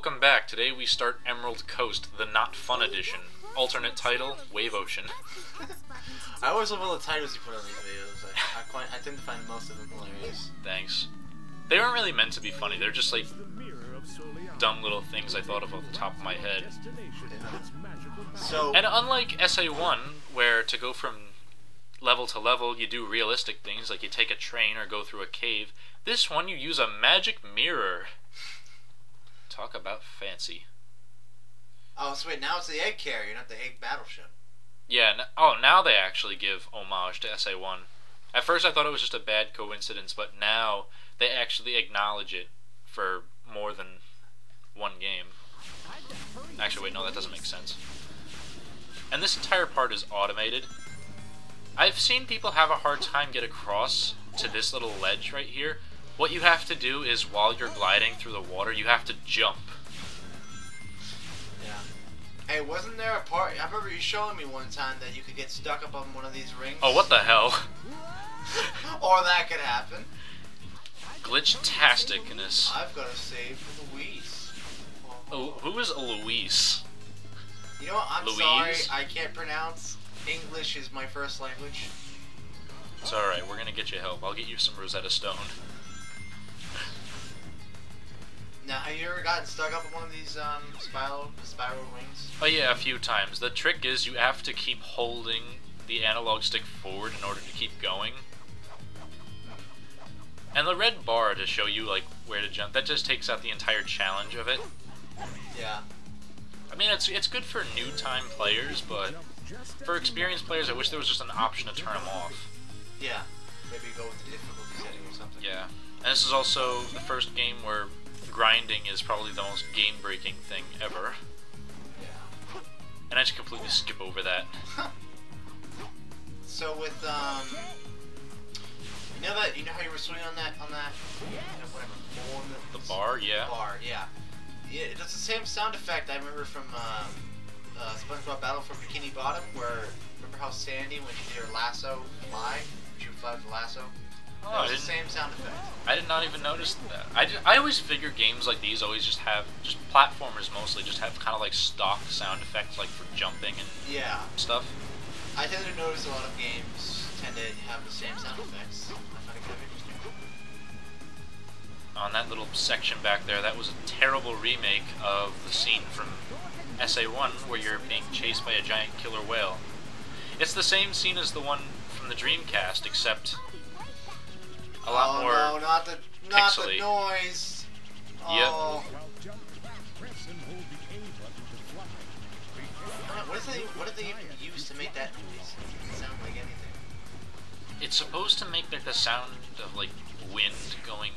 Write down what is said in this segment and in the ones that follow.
welcome back. Today we start Emerald Coast, the Not Fun Edition. Alternate title, Wave Ocean. I always love all the titles you put on these videos. I tend to find most of them hilarious. Thanks. They weren't really meant to be funny, they're just like dumb little things I thought of off the top of my head. So, and unlike SA1, where to go from level to level you do realistic things like you take a train or go through a cave, this one you use a magic mirror. Talk about fancy. Oh, so wait, now it's the egg carrier, not the egg battleship. Yeah, now they actually give homage to SA1. At first I thought it was just a bad coincidence, but now they actually acknowledge it for more than one game. Actually, wait, no, that doesn't make sense. And this entire part is automated. I've seen people have a hard time get across to this little ledge right here. What you have to do is, while you're gliding through the water, you have to jump. Yeah. Hey, wasn't there a part, I remember you showing me one time that you could get stuck up on one of these rings? Oh, what the hell? Or that could happen. Glitch-tasticness. I've got to save Louise. Oh, who is Louise? You know what, I'm Louise? sorry, I can't pronounce. English is my first language. It's alright, we're gonna get you help. I'll get you some Rosetta Stone. Now, have you ever gotten stuck up on one of these spiral rings? Oh yeah, a few times. The trick is you have to keep holding the analog stick forward in order to keep going. And the red bar to show you like where to jump, that just takes out the entire challenge of it. Yeah. I mean, it's good for new-time players, but for experienced players, I wish there was just an option to turn them off. Yeah. Maybe go with the difficulty setting or something. Yeah. And this is also the first game where grinding is probably the most game-breaking thing ever. Yeah. And I just completely skip over that. So with you know how you were swinging on that whatever The bar, yeah. Bar, yeah. Yeah, it's the same sound effect I remember from SpongeBob Battle for Bikini Bottom, where remember how Sandy, when she did her lasso fly, she would fly with the lasso. Oh, that was the same sound effect. I did not even notice that. I always figure games like these always just have, just platformers mostly, just have kind of like stock sound effects, like for jumping and stuff. I tend to notice a lot of games tend to have the same sound effects. I find it kind of interesting. On that little section back there, that was a terrible remake of the scene from SA1 where you're being chased by a giant killer whale. It's the same scene as the one from the Dreamcast, except a lot more no, not the pixely. noise. Oh. Yep. What did they even use to make that noise? It doesn't sound like anything. It's supposed to make like the sound of like wind going,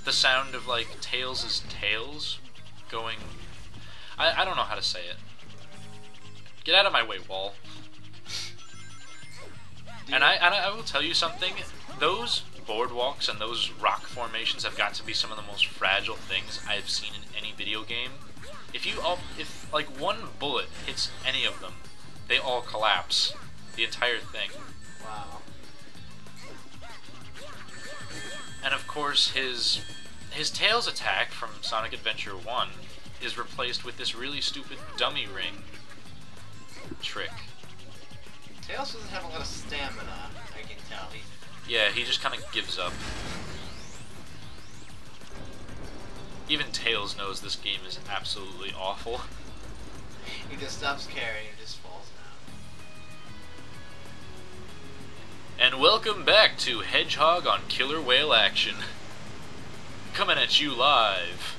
the sound of like Tails' tails going. I don't know how to say it. Get out of my way, wall. And I will tell you something. Those boardwalks and those rock formations have got to be some of the most fragile things I've seen in any video game. If like one bullet hits any of them, they all collapse. The entire thing. Wow. And of course, his Tails attack from Sonic Adventure 1 is replaced with this really stupid dummy ring trick. Tails doesn't have a lot of stamina, I can tell. Yeah, he just kind of gives up. Even Tails knows this game is absolutely awful. He just stops caring and just falls down. And welcome back to Hedgehog on Killer Whale Action. Coming at you live.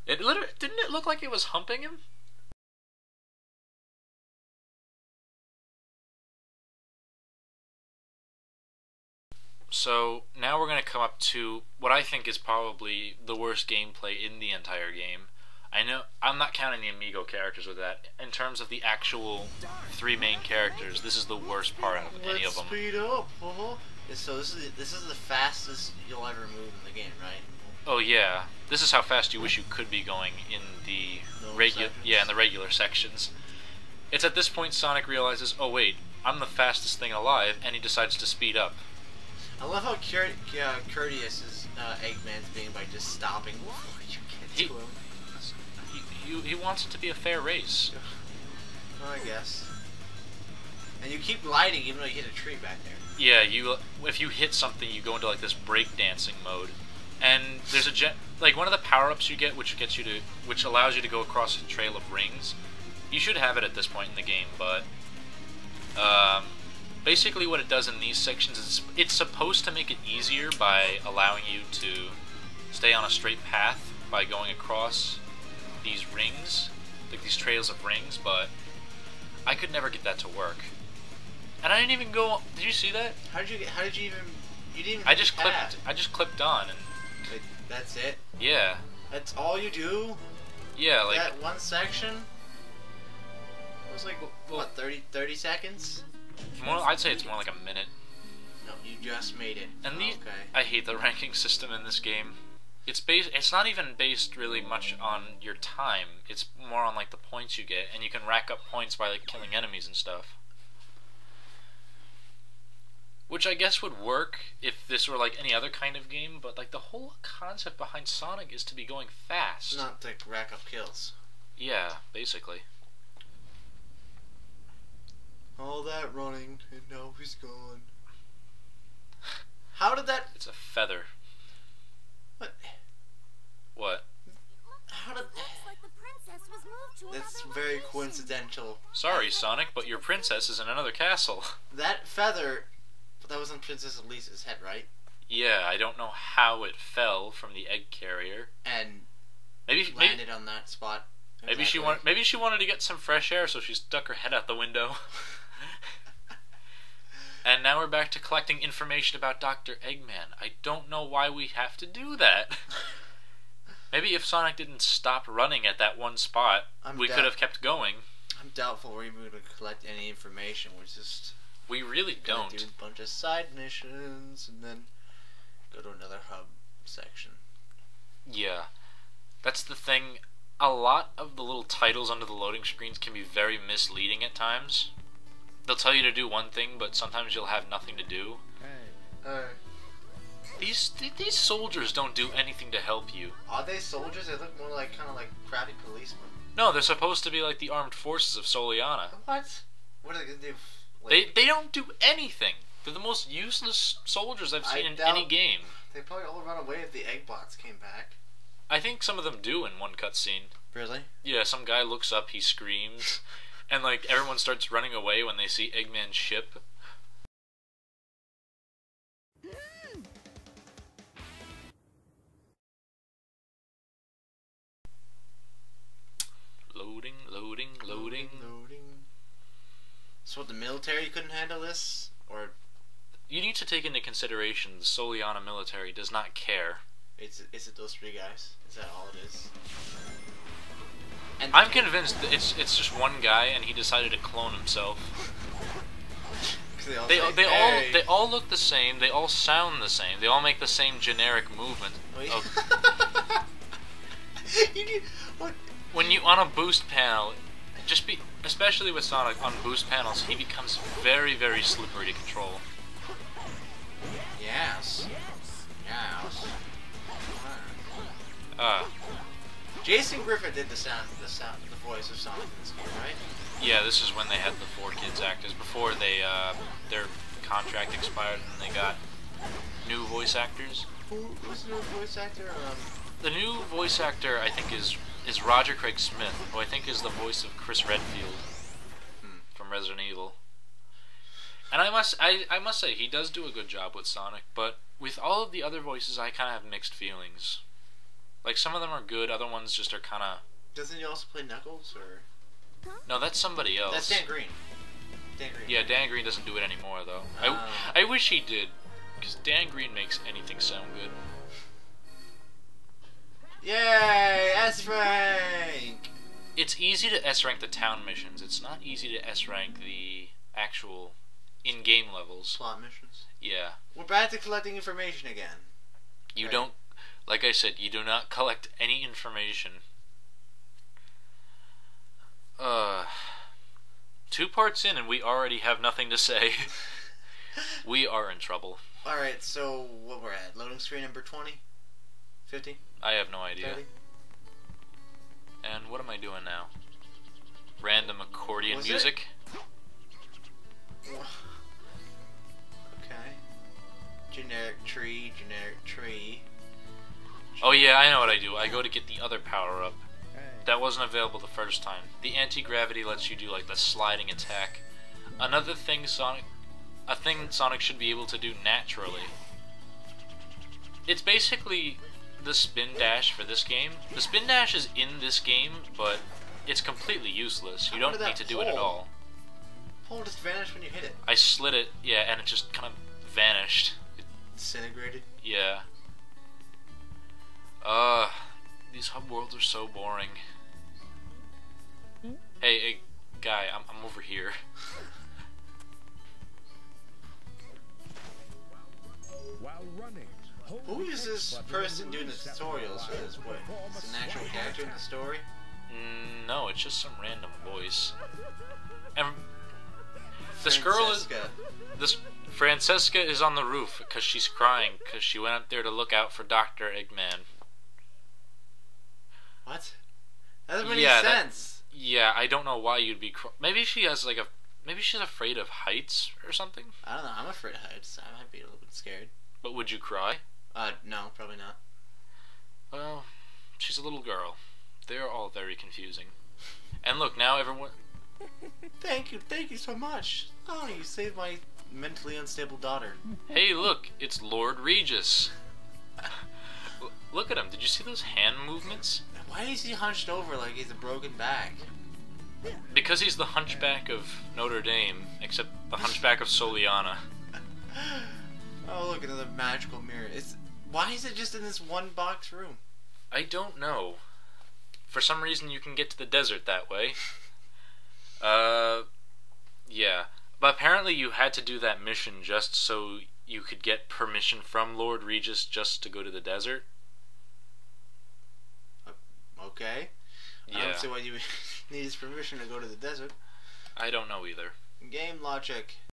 Didn't it look like it was humping him? So, now we're going to come up to what I think is probably the worst gameplay in the entire game. I know, I'm not counting the Amigo characters with that. In terms of the actual three main characters, this is the worst part out of any of them. Speed up, So this is the fastest you'll ever move in the game, right? Oh yeah, this is how fast you wish you could be going in the regular sections. It's at this point Sonic realizes, oh wait, I'm the fastest thing alive, and he decides to speed up. I love how courteous is Eggman's being by just stopping before you get to him. He wants it to be a fair race. Well, I guess. And you keep gliding even though you hit a tree back there. Yeah, if you hit something, you go into like this breakdancing mode, and there's like one of the power-ups you get, which allows you to go across a trail of rings. You should have it at this point in the game, but basically what it does in these sections is it's supposed to make it easier by allowing you to stay on a straight path by going across these rings, like these trails of rings, but I could never get that to work. And I didn't even go. Did you see that? How did you even? You didn't even. I just clipped on and. Wait, that's it. Yeah. That's all you do. Yeah, like that one section. It was like what 30 seconds. I'd say it's more like a minute. No, you just made it. And okay. I hate the ranking system in this game. It's not even based really much on your time. It's more on like the points you get, and you can rack up points by like killing enemies and stuff. Which I guess would work if this were like any other kind of game, but like the whole concept behind Sonic is to be going fast. Not to rack up kills. Yeah, basically. All that running, and now he's gone. How did that... It's a feather. What? What? How did... Like the princess was moved to That's another very location. coincidental. Sorry, Sonic, but your princess is in another castle. That feather... That was on Princess Elisa's head, right? Yeah, I don't know how it fell from the egg carrier. And maybe landed on that spot. Maybe she wanted to get some fresh air, so she stuck her head out the window. And now we're back to collecting information about Dr. Eggman. I don't know why we have to do that. Maybe if Sonic didn't stop running at that one spot, we could have kept going. I'm doubtful we're even going to collect any information. We really don't. Do a bunch of side missions and then go to another hub section. Yeah. That's the thing. A lot of the little titles under the loading screens can be very misleading at times. They'll tell you to do one thing, but sometimes you'll have nothing to do. These soldiers don't do anything to help you. Are they soldiers? They look more like kind of like crappy policemen. No, they're supposed to be like the armed forces of Soliana. What? What are they gonna do? They don't do anything. They're the most useless soldiers I've seen in any game. They probably all run away if the Eggbots came back. I think some of them do in one cutscene. Really? Yeah, some guy looks up, he screams, and like everyone starts running away when they see Eggman's ship. Loading. So what, the military couldn't handle this? Or... You need to take into consideration the Soliana military does not care. Is it those three guys? Is that all it is? And I'm convinced that it's just one guy and he decided to clone himself. They all look the same, they all sound the same, they all make the same generic movement. What? When you on a boost panel, especially with Sonic on boost panels, he becomes very, very slippery to control. Yes. Jason Griffith did the voice of Sonic in this game, right? Yeah, this is when they had the 4 kids actors before their contract expired and they got new voice actors. Who's the new voice actor? The new voice actor, I think, is Roger Craig Smith, who I think is the voice of Chris Redfield from Resident Evil. And I must say, he does do a good job with Sonic, but with all of the other voices, I kind of have mixed feelings. Like, some of them are good, other ones just are kind of... Doesn't he also play Knuckles, or...? No, that's somebody else. That's Dan Green. Yeah, Dan Green doesn't do it anymore, though. I wish he did, because Dan Green makes anything sound good. Yay! S-Rank! It's easy to S-rank the town missions. It's not easy to S-rank the actual in-game levels. Plot missions? Yeah. We're back to collecting information again. You don't... Like I said, you do not collect any information. 2 parts in and we already have nothing to say. We are in trouble. Alright, so what we're at? Loading screen number 20? 50? I have no idea. 30? And what am I doing now? Random accordion Was music? Okay. Generic tree, generic tree. Oh yeah, I know what I do. I go to get the other power-up. That wasn't available the first time. The anti-gravity lets you do like the sliding attack. Another thing Sonic should be able to do naturally. It's basically the spin dash for this game. The spin dash is in this game, but it's completely useless. You don't need to do it at all. Pole just vanished when you hit it. I slid it, yeah, and it just kind of vanished. Disintegrated? Yeah. These hub worlds are so boring. Hey, guy, I'm over here. While running, Who is this person doing the tutorials for this? What? Is it an actual character in the story? No, it's just some random voice. And this girl is... Francesca is on the roof because she's crying because she went up there to look out for Dr. Eggman. What? That doesn't make any sense. Yeah, I don't know why you'd be... Maybe she has like a... Maybe she's afraid of heights or something? I don't know. I'm afraid of heights. I might be a little bit scared. But would you cry? No, probably not. Well, she's a little girl. They're all very confusing. And look, now everyone... Thank you so much. Oh, you saved my mentally unstable daughter. Hey, look, it's Lord Regis. Look at him. Did you see those hand movements? Why is he hunched over like he's a broken back? Because he's the Hunchback of Notre Dame, except the Hunchback of Soliana. Oh, look, another magical mirror. Why is it just in this one box room? I don't know. For some reason, you can get to the desert that way. Yeah. But apparently you had to do that mission just so you could get permission from Lord Regis just to go to the desert. Okay. Yeah. I don't see why you need his permission to go to the desert. I don't know either. Game logic.